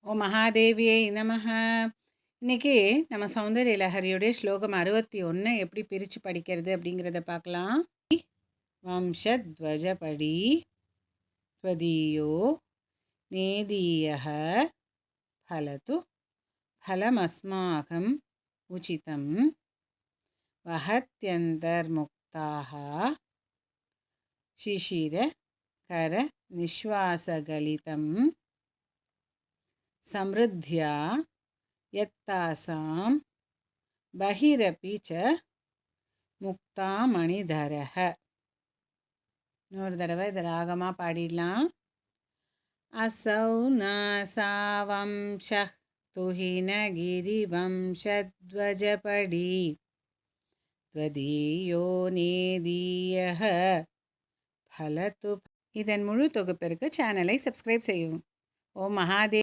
ஓ மகாதேவியை நமஹ. இன்னைக்கு நம்ம சௌந்தர்ய லஹரியுடைய ஸ்லோகம் 61 எப்படி பிரித்து படிக்கிறது அப்படிங்கிறத பார்க்கலாம். வம்சத்வஜபடி த்வதீயோ நேதீயः ஃபலது ஃபலமஸ்மாகம் உச்சிதம் வஹத்யந்தர்முக்தாः சிசிர கர நிஸ்வாசகலிதம் समृद्ध्या यत्तासां बहिरपि च मुक्तामणिधरः. இன்னொரு தடவை இதை ராகமாக பாடிடலாம். असौ नासावंशः तुहिनगिरिवंशध्वजपडी त्वदीयो नेदीयः फलतु. இதன் முழு தொகுப்பிற்கு சேனலை சப்ஸ்கிரைப் செய்யவும். ஓ மகாதேவ்.